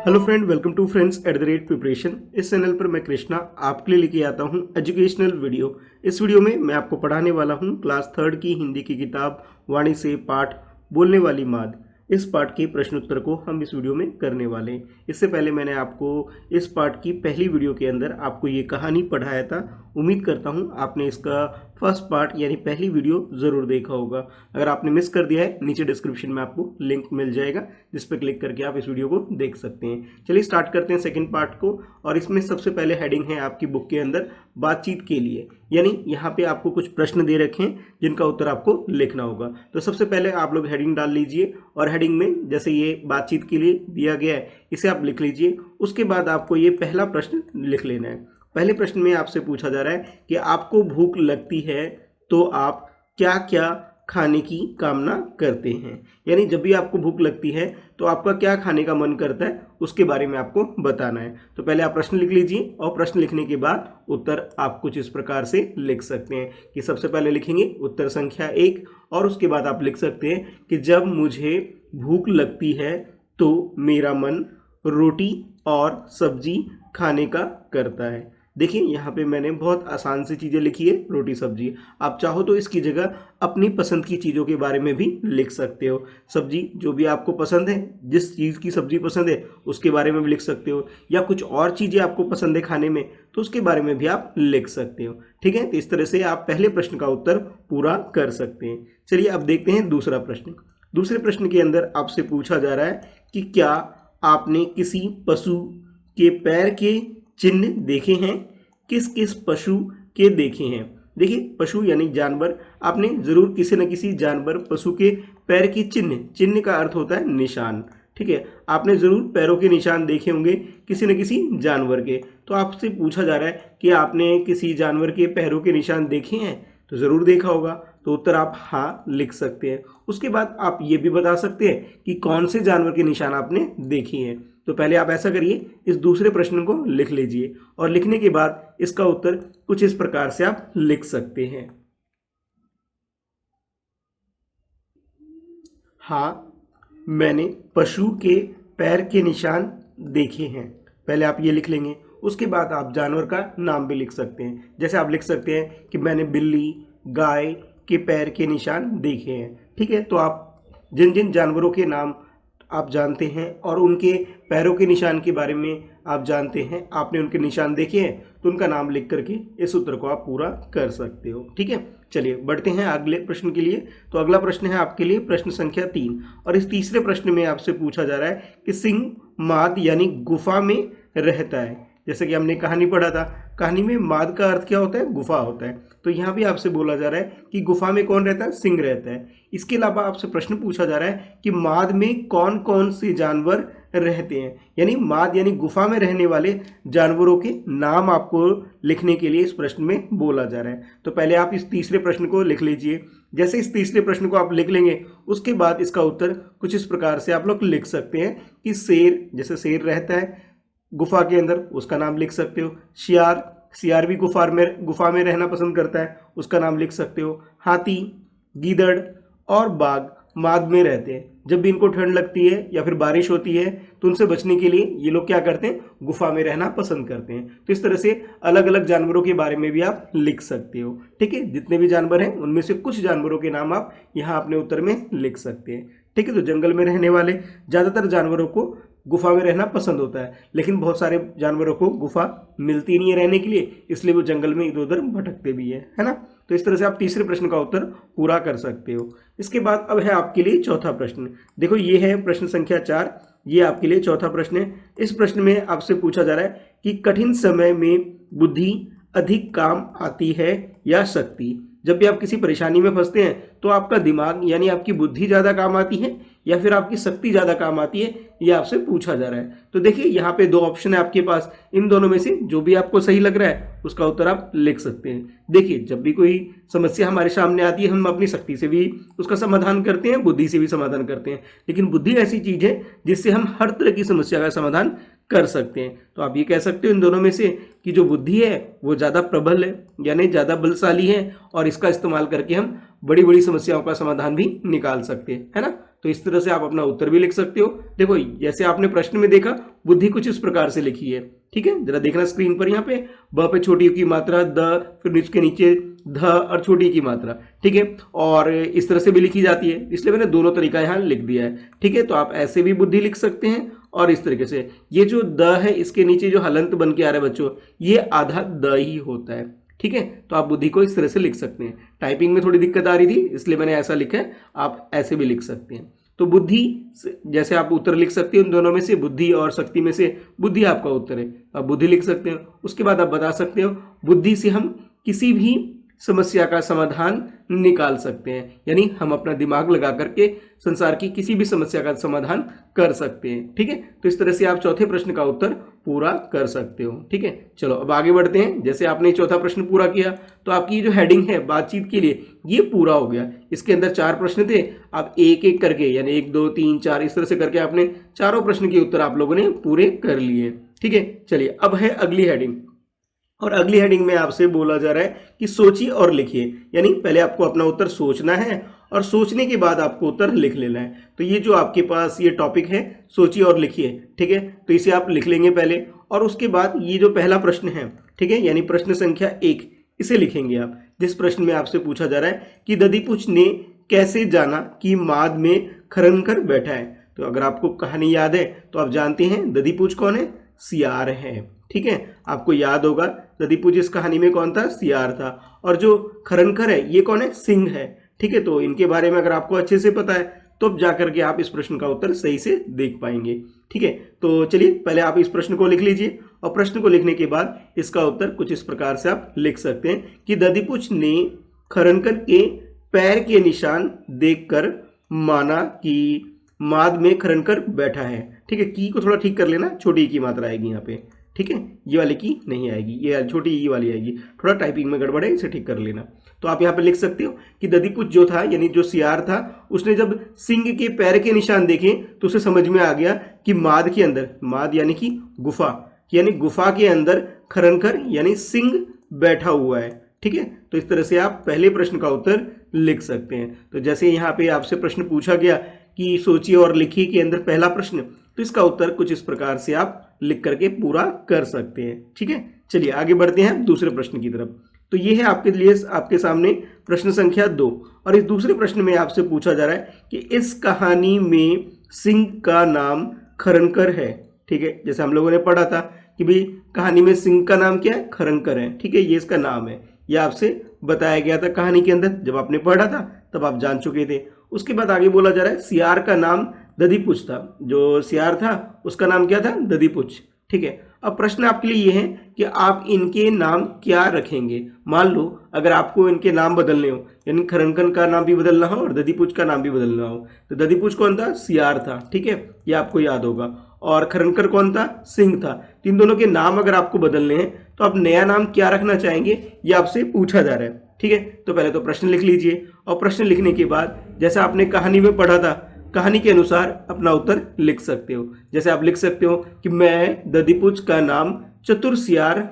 Hello friend, welcome to friends at the rate preparation. इस channel पर मैं कृष्णा आपके लिए लेके आता हूं एजुकेशनल वीडियो। इस वीडियो में मैं आपको पढ़ाने वाला हूं क्लास थर्ड की हिंदी की किताब वाणी से पाठ बोलने वाली माद। इस पाठ के प्रश्न उत्तर को हम इस वीडियो में करने वाले हैं। इससे पहले मैंने आपको इस पाठ की पहली वीडियो के अंदर आपको ये कहानी पढ़ाया था। उम्मीद करता हूँ आपने इसका फर्स्ट पार्ट यानी पहली वीडियो ज़रूर देखा होगा। अगर आपने मिस कर दिया है, नीचे डिस्क्रिप्शन में आपको लिंक मिल जाएगा जिस पर क्लिक करके आप इस वीडियो को देख सकते हैं। चलिए स्टार्ट करते हैं सेकंड पार्ट को। और इसमें सबसे पहले हेडिंग है आपकी बुक के अंदर बातचीत के लिए, यानी यहाँ पे आपको कुछ प्रश्न दे रखे हैं जिनका उत्तर आपको लिखना होगा। तो सबसे पहले आप लोग हेडिंग डाल लीजिए और हेडिंग में जैसे ये बातचीत के लिए दिया गया है इसे आप लिख लीजिए। उसके बाद आपको ये पहला प्रश्न लिख लेना है। पहले प्रश्न में आपसे पूछा जा रहा है कि आपको भूख लगती है तो आप क्या क्या खाने की कामना करते हैं। यानी जब भी आपको भूख लगती है तो आपका क्या खाने का मन करता है उसके बारे में आपको बताना है। तो पहले आप प्रश्न लिख लीजिए और प्रश्न लिखने के बाद उत्तर आप कुछ इस प्रकार से लिख सकते हैं कि सबसे पहले लिखेंगे उत्तर संख्या 1 और उसके बाद आप लिख सकते हैं कि जब मुझे भूख लगती है तो मेरा मन रोटी और सब्जी खाने का करता है। देखिए यहाँ पे मैंने बहुत आसान सी चीज़ें लिखी है, रोटी सब्जी। आप चाहो तो इसकी जगह अपनी पसंद की चीज़ों के बारे में भी लिख सकते हो। सब्जी जो भी आपको पसंद है, जिस चीज़ की सब्जी पसंद है उसके बारे में भी लिख सकते हो, या कुछ और चीज़ें आपको पसंद है खाने में तो उसके बारे में भी आप लिख सकते हो। ठीक है, तो इस तरह से आप पहले प्रश्न का उत्तर पूरा कर सकते हैं। चलिए अब देखते हैं दूसरा प्रश्न। दूसरे प्रश्न के अंदर आपसे पूछा जा रहा है कि क्या आपने किसी पशु के पैर के चिन्ह देखे हैं। किस किस पशु के देखे हैं। देखिए पशु यानी जानवर, आपने जरूर किसी न किसी जानवर पशु के पैर की चिन्ह का अर्थ होता है निशान। ठीक है, आपने जरूर पैरों के निशान देखे होंगे किसी न किसी जानवर के। तो आपसे पूछा जा रहा है कि आपने किसी जानवर के पैरों के निशान देखे हैं, तो जरूर देखा होगा। तो उत्तर आप हाँ लिख सकते हैं। उसके बाद आप ये भी बता सकते हैं कि कौन से जानवर के निशान आपने देखे हैं। तो पहले आप ऐसा करिए, इस दूसरे प्रश्न को लिख लीजिए और लिखने के बाद इसका उत्तर कुछ इस प्रकार से आप लिख सकते हैं। हाँ, मैंने पशु के पैर के निशान देखे हैं। पहले आप ये लिख लेंगे। उसके बाद आप जानवर का नाम भी लिख सकते हैं। जैसे आप लिख सकते हैं कि मैंने बिल्ली, गाय के पैर के निशान देखे हैं। ठीक है, तो आप जिन जिन जानवरों के नाम आप जानते हैं और उनके पैरों के निशान के बारे में आप जानते हैं, आपने उनके निशान देखे हैं, तो उनका नाम लिख करके इस उत्तर को आप पूरा कर सकते हो। ठीक है, चलिए बढ़ते हैं अगले प्रश्न के लिए। तो अगला प्रश्न है आपके लिए प्रश्न संख्या 3 और इस तीसरे प्रश्न में आपसे पूछा जा रहा है कि सिंह माद यानी गुफा में रहता है। जैसे कि हमने कहानी पढ़ा था, कहानी में माद का अर्थ क्या होता है, गुफा होता है। तो यहाँ भी आपसे बोला जा रहा है कि गुफा में कौन रहता है, सिंह रहता है। इसके अलावा आपसे प्रश्न पूछा जा रहा है कि माद में कौन कौन से जानवर रहते हैं। यानी माद यानी गुफा में रहने वाले जानवरों के नाम आपको लिखने के लिए इस प्रश्न में बोला जा रहा है। तो पहले आप इस तीसरे प्रश्न को लिख लीजिए। जैसे इस तीसरे प्रश्न को आप लिख लेंगे उसके बाद इसका उत्तर कुछ इस प्रकार से आप लोग लिख सकते हैं कि शेर, जैसे शेर रहता है गुफा के अंदर, उसका नाम लिख सकते हो। सियार भी गुफा में रहना पसंद करता है, उसका नाम लिख सकते हो। हाथी, गीदड़ और बाघ माद में रहते हैं। जब भी इनको ठंड लगती है या फिर बारिश होती है तो उनसे बचने के लिए ये लोग क्या करते हैं, गुफा में रहना पसंद करते हैं। तो इस तरह से अलग अलग जानवरों के बारे में भी आप लिख सकते हो। ठीक है, जितने भी जानवर हैं उनमें से कुछ जानवरों के नाम आप यहाँ अपने उत्तर में लिख सकते हैं। ठीक है, तो जंगल में रहने वाले ज़्यादातर जानवरों को गुफा में रहना पसंद होता है, लेकिन बहुत सारे जानवरों को गुफा मिलती नहीं है रहने के लिए, इसलिए वो जंगल में इधर उधर भटकते भी है ना। तो इस तरह से आप तीसरे प्रश्न का उत्तर पूरा कर सकते हो। इसके बाद अब है आपके लिए चौथा प्रश्न। देखो ये है प्रश्न संख्या 4, ये आपके लिए चौथा प्रश्न है। इस प्रश्न में आपसे पूछा जा रहा है कि कठिन समय में बुद्धि अधिक काम आती है या शक्ति। जब भी आप किसी परेशानी में फंसते हैं तो आपका दिमाग यानी आपकी बुद्धि ज़्यादा काम आती है या फिर आपकी शक्ति ज़्यादा काम आती है, ये आपसे पूछा जा रहा है। तो देखिए यहाँ पे दो ऑप्शन है आपके पास, इन दोनों में से जो भी आपको सही लग रहा है उसका उत्तर आप लिख सकते हैं। देखिए जब भी कोई समस्या हमारे सामने आती है हम अपनी शक्ति से भी उसका समाधान करते हैं, बुद्धि से भी समाधान करते हैं, लेकिन बुद्धि ऐसी चीज़ है जिससे हम हर तरह की समस्या का समाधान कर सकते हैं। तो आप ये कह सकते हो इन दोनों में से कि जो बुद्धि है वो ज़्यादा प्रबल है यानी ज़्यादा बलशाली है और इसका इस्तेमाल करके हम बड़ी बड़ी समस्याओं का समाधान भी निकाल सकते हैं, है ना। तो इस तरह से आप अपना उत्तर भी लिख सकते हो। देखो जैसे आपने प्रश्न में देखा, बुद्धि कुछ इस प्रकार से लिखी है, ठीक है। जरा देखना स्क्रीन पर, यहाँ पे ब पे छोटी की मात्रा द, फिर इसके नीचे ध और छोटी की मात्रा, ठीक है। और इस तरह से भी लिखी जाती है, इसलिए मैंने दोनों तरीका यहाँ लिख दिया है, ठीक है। तो आप ऐसे भी बुद्धि लिख सकते हैं और इस तरीके से। ये जो द है, इसके नीचे जो हलंत बन के आ रहा है बच्चों, ये आधा द ही होता है, ठीक है। तो आप बुद्धि को इस तरह से लिख सकते हैं। टाइपिंग में थोड़ी दिक्कत आ रही थी इसलिए मैंने ऐसा लिखा है, आप ऐसे भी लिख सकते हैं। तो बुद्धि जैसे आप उत्तर लिख सकते हो उन दोनों में से, बुद्धि और शक्ति में से बुद्धि आपका उत्तर है, आप बुद्धि लिख सकते हो। उसके बाद आप बता सकते हो बुद्धि से हम किसी भी समस्या का समाधान निकाल सकते हैं, यानी हम अपना दिमाग लगा करके संसार की किसी भी समस्या का समाधान कर सकते हैं, ठीक है। तो इस तरह से आप चौथे प्रश्न का उत्तर पूरा कर सकते हो, ठीक है। चलो अब आगे बढ़ते हैं। जैसे आपने चौथा प्रश्न पूरा किया तो आपकी जो हेडिंग है बातचीत के लिए, ये पूरा हो गया। इसके अंदर 4 प्रश्न थे, आप एक एक करके यानी 1 2 3 4 इस तरह से करके आपने चारों प्रश्न के उत्तर आप लोगों ने पूरे कर लिए, ठीक है। चलिए अब है अगली हेडिंग, और अगली हेडिंग में आपसे बोला जा रहा है कि सोचिए और लिखिए, यानी पहले आपको अपना उत्तर सोचना है और सोचने के बाद आपको उत्तर लिख लेना है। तो ये जो आपके पास ये टॉपिक है सोचिए और लिखिए, ठीक है। तो इसे आप लिख लेंगे पहले, और उसके बाद ये जो पहला प्रश्न है, ठीक है, यानी प्रश्न संख्या 1, इसे लिखेंगे आप। जिस प्रश्न में आपसे पूछा जा रहा है कि दधीपुच्छ ने कैसे जाना कि माद में खरंकर बैठा है। तो अगर आपको कहानी याद है तो आप जानते हैं दधीपुच्छ कौन है, सियार है, ठीक है। आपको याद होगा दधीपुच्छ इस कहानी में कौन था, सियार था। और जो खरंकर है ये कौन है, सिंह है, ठीक है। तो इनके बारे में अगर आपको अच्छे से पता है तो अब जाकर के आप इस प्रश्न का उत्तर सही से देख पाएंगे, ठीक है। तो चलिए पहले आप इस प्रश्न को लिख लीजिए, और प्रश्न को लिखने के बाद इसका उत्तर कुछ इस प्रकार से आप लिख सकते हैं कि दधीपुच्छ ने खरंकर के पैर के निशान देखकर माना कि माद में खरंकर बैठा है, ठीक है। की को थोड़ा ठीक कर लेना, छोटी की मात्रा आएगी यहाँ पे, ठीक है। ये वाली की नहीं आएगी, ये छोटी ई वाली आएगी, थोड़ा टाइपिंग में गड़बड़ है, इसे ठीक कर लेना। तो आप यहाँ पे लिख सकते हो कि दधीपुच्छ जो था यानी जो सियार था, उसने जब सिंह के पैर के निशान देखे तो उसे समझ में आ गया कि माद के अंदर, माद यानी कि गुफा, यानी गुफा के अंदर खरंकर यानी सिंह बैठा हुआ है, ठीक है। तो इस तरह से आप पहले प्रश्न का उत्तर लिख सकते हैं। तो जैसे यहाँ पे आपसे प्रश्न पूछा गया कि सोचिए और लिखिए के अंदर पहला प्रश्न, तो इसका उत्तर कुछ इस प्रकार से आप लिख करके पूरा कर सकते हैं, ठीक है। चलिए आगे बढ़ते हैं दूसरे प्रश्न की तरफ। तो ये है आपके लिए, आपके सामने प्रश्न संख्या 2, और इस दूसरे प्रश्न में आपसे पूछा जा रहा है कि इस कहानी में सिंह का नाम खरंकर है, ठीक है। जैसे हम लोगों ने पढ़ा था कि भाई कहानी में सिंह का नाम क्या है, खरंकर है, ठीक है, ये इसका नाम है, यह आपसे बताया गया था कहानी के अंदर, जब आपने पढ़ा था तब आप जान चुके थे। उसके बाद आगे बोला जा रहा है सियार का नाम दधीपुच्छ था, जो सियार था उसका नाम क्या था, दधीपुच्छ, ठीक है। अब प्रश्न आपके लिए ये है कि आप इनके नाम क्या रखेंगे। मान लो अगर आपको इनके नाम बदलने हो, यानी खरंकर का नाम भी बदलना हो और दधीपुच्छ का नाम भी बदलना हो, तो दधीपुच्छ कौन था, सियार था, ठीक है, ये आपको याद होगा। और खरंकर कौन था, सिंह था। तो इन दोनों के नाम अगर आपको बदलने हैं तो आप नया नाम क्या रखना चाहेंगे, ये आपसे पूछा जा रहा है, ठीक है। तो पहले तो प्रश्न लिख लीजिए, और प्रश्न लिखने के बाद जैसा आपने कहानी में पढ़ा था, कहानी के अनुसार अपना उत्तर लिख सकते हो। जैसे आप लिख सकते हो कि मैं दधीपुच्छ का नाम चतुर सियार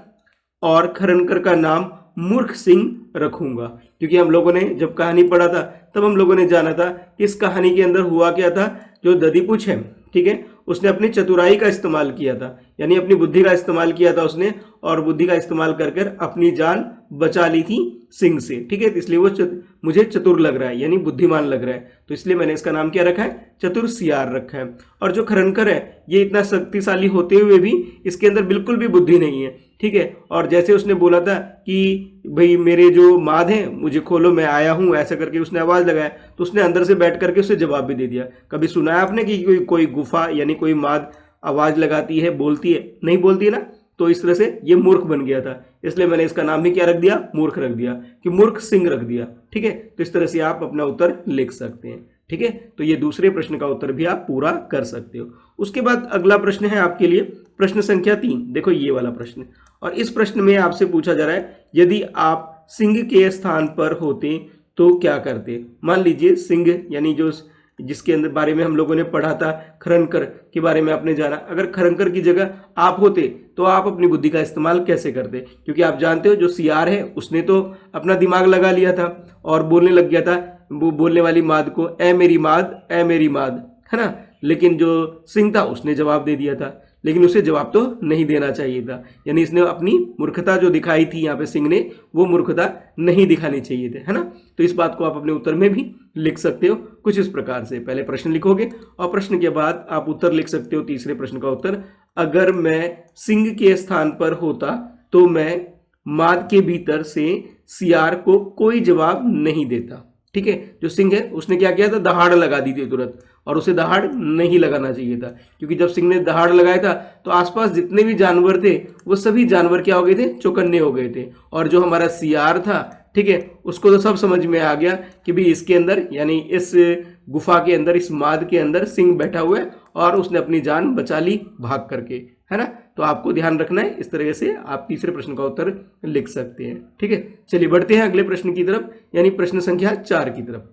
और खरंकर का नाम मूर्ख सिंह रखूंगा, क्योंकि हम लोगों ने जब कहानी पढ़ा था तब हम लोगों ने जाना था कि इस कहानी के अंदर हुआ क्या था, जो दधीपुच्छ है, ठीक है, उसने अपनी चतुराई का इस्तेमाल किया था, यानी अपनी बुद्धि का इस्तेमाल किया था उसने, और बुद्धि का इस्तेमाल कर कर अपनी जान बचा ली थी सिंह से, ठीक है। इसलिए वो मुझे चतुर लग रहा है, यानी बुद्धिमान लग रहा है, तो इसलिए मैंने इसका नाम क्या रखा है, चतुर सियार रखा है। और जो खरंकर है ये इतना शक्तिशाली होते हुए भी इसके अंदर बिल्कुल भी बुद्धि नहीं है, ठीक है। और जैसे उसने बोला था कि भाई मेरे जो माद हैं मुझे खोलो, मैं आया हूँ, ऐसा करके उसने आवाज़ लगाया, तो उसने अंदर से बैठ करके उससे जवाब भी दे दिया। कभी सुना है आपने कि कोई गुफा यानी कोई माद आवाज़ लगाती है, बोलती है, नहीं बोलती है ना। तो इस तरह से ये मूर्ख बन गया था, इसलिए मैंने इसका नाम भी क्या रख दिया, मूर्ख रख दिया, कि मूर्ख सिंह रख दिया, ठीक है। तो इस तरह से आप अपना उत्तर लिख सकते हैं, ठीक है। तो ये दूसरे प्रश्न का उत्तर भी आप पूरा कर सकते हो। उसके बाद अगला प्रश्न है आपके लिए प्रश्न संख्या 3। देखो ये वाला प्रश्न, और इस प्रश्न में आपसे पूछा जा रहा है यदि आप सिंह के स्थान पर होते तो क्या करते। मान लीजिए सिंह यानी जो जिसके अंदर बारे में हम लोगों ने पढ़ा था, खरंकर के बारे में आपने जाना, अगर खरंकर की जगह आप होते तो आप अपनी बुद्धि का इस्तेमाल कैसे करते। क्योंकि आप जानते हो जो सियार है उसने तो अपना दिमाग लगा लिया था और बोलने लग गया था वो बोलने वाली माद को ए मेरी माद, ए मेरी माद, है ना। लेकिन जो सिंह था उसने जवाब दे दिया था, लेकिन उसे जवाब तो नहीं देना चाहिए था, यानी इसने अपनी मूर्खता जो दिखाई थी यहाँ पे सिंह ने, वो मूर्खता नहीं दिखानी चाहिए थे, है ना। तो इस बात को आप अपने उत्तर में भी लिख सकते हो कुछ इस प्रकार से। पहले प्रश्न लिखोगे और प्रश्न के बाद आप उत्तर लिख सकते हो। तीसरे प्रश्न का उत्तर, अगर मैं सिंह के स्थान पर होता तो मैं माद के भीतर से सियार को कोई जवाब नहीं देता। ठीक है, जो सिंह है उसने क्या किया था, दहाड़ लगा दी थी तुरंत, और उसे दहाड़ नहीं लगाना चाहिए था, क्योंकि जब सिंह ने दहाड़ लगाया था तो आसपास जितने भी जानवर थे वो सभी जानवर क्या हो गए थे, चौकन्ने हो गए थे। और जो हमारा सियार था, ठीक है, उसको तो सब समझ में आ गया कि भाई इसके अंदर, यानी इस गुफा के अंदर, इस माद के अंदर सिंह बैठा हुआ है, और उसने अपनी जान बचा ली भाग करके, है ना। तो आपको ध्यान रखना है, इस तरह से आप तीसरे प्रश्न का उत्तर लिख सकते हैं। ठीक है, चलिए बढ़ते हैं अगले प्रश्न की तरफ, यानी प्रश्न संख्या 4 की तरफ।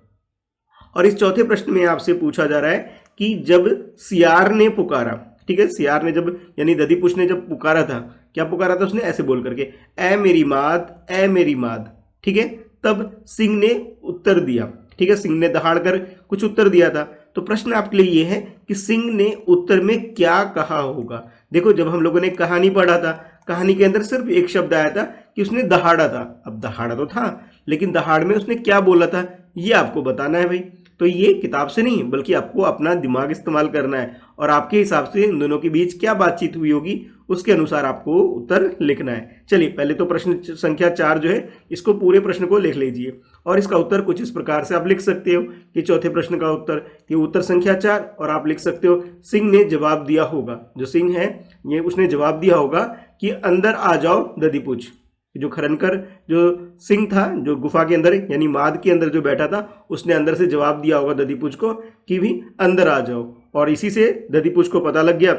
और इस चौथे प्रश्न में आपसे पूछा जा रहा है कि जब सियार ने पुकारा, ठीक है, सियार ने जब, यानी दधीपुछ ने जब पुकारा था, क्या पुकारा था उसने, ऐसे बोल करके, ए मेरी माद, ए मेरी माद, ठीक है, तब सिंह ने उत्तर दिया। ठीक है, सिंह ने दहाड़ कर कुछ उत्तर दिया था। तो प्रश्न आपके लिए यह है कि सिंह ने उत्तर में क्या कहा होगा। देखो, जब हम लोगों ने कहानी पढ़ा था, कहानी के अंदर सिर्फ एक शब्द आया था कि उसने दहाड़ा था। अब दहाड़ा तो था, लेकिन दहाड़ में उसने क्या बोला था ये आपको बताना है भाई। तो ये किताब से नहीं, बल्कि आपको अपना दिमाग इस्तेमाल करना है, और आपके हिसाब से इन दोनों के बीच क्या बातचीत हुई होगी उसके अनुसार आपको उत्तर लिखना है। चलिए, पहले तो प्रश्न संख्या 4 जो है, इसको पूरे प्रश्न को लिख लीजिए, और इसका उत्तर कुछ इस प्रकार से आप लिख सकते हो कि चौथे प्रश्न का उत्तर, कि उत्तर संख्या 4, और आप लिख सकते हो सिंह ने जवाब दिया होगा, जो सिंह है ये उसने जवाब दिया होगा कि अंदर आ जाओ दधीपुछ। जो खरनकर, जो सिंह था, जो गुफा के अंदर, यानी माद के अंदर जो बैठा था, उसने अंदर से जवाब दिया होगा दधीपुछ को कि भी अंदर आ जाओ। और इसी से दधीपुछ को पता लग गया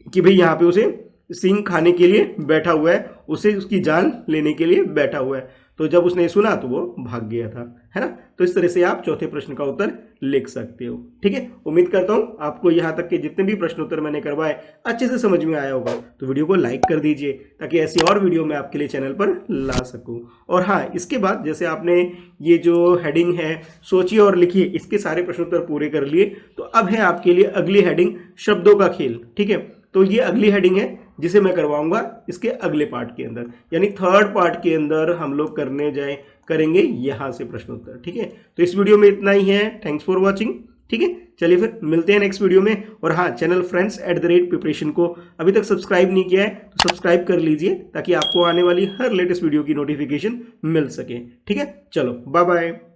कि भाई यहाँ पे उसे सिंह खाने के लिए बैठा हुआ है, उसे उसकी जान लेने के लिए बैठा हुआ है। तो जब उसने सुना तो वो भाग गया था, है ना। तो इस तरह से आप चौथे प्रश्न का उत्तर लिख सकते हो। ठीक है, उम्मीद करता हूं आपको यहाँ तक के जितने भी प्रश्न उत्तर मैंने करवाए अच्छे से समझ में आया होगा। तो वीडियो को लाइक कर दीजिए, ताकि ऐसी और वीडियो मैं आपके लिए चैनल पर ला सकूं। और हाँ, इसके बाद जैसे आपने ये जो हेडिंग है सोचिए और लिखिए, इसके सारे प्रश्न उत्तर पूरे कर लिए, तो अब है आपके लिए अगली हेडिंग, शब्दों का खेल। ठीक है, तो ये अगली हेडिंग है जिसे मैं करवाऊंगा इसके अगले पार्ट के अंदर, यानी थर्ड पार्ट के अंदर हम लोग करेंगे यहां से प्रश्न उत्तर। ठीक है, तो इस वीडियो में इतना ही है। Thanks for watching. ठीक है, चलिए फिर मिलते हैं नेक्स्ट वीडियो में। और हाँ, चैनल friends@प्रिपरेशन को अभी तक सब्सक्राइब नहीं किया है तो सब्सक्राइब कर लीजिए, ताकि आपको आने वाली हर लेटेस्ट वीडियो की नोटिफिकेशन मिल सके। ठीक है, चलो बाय बाय।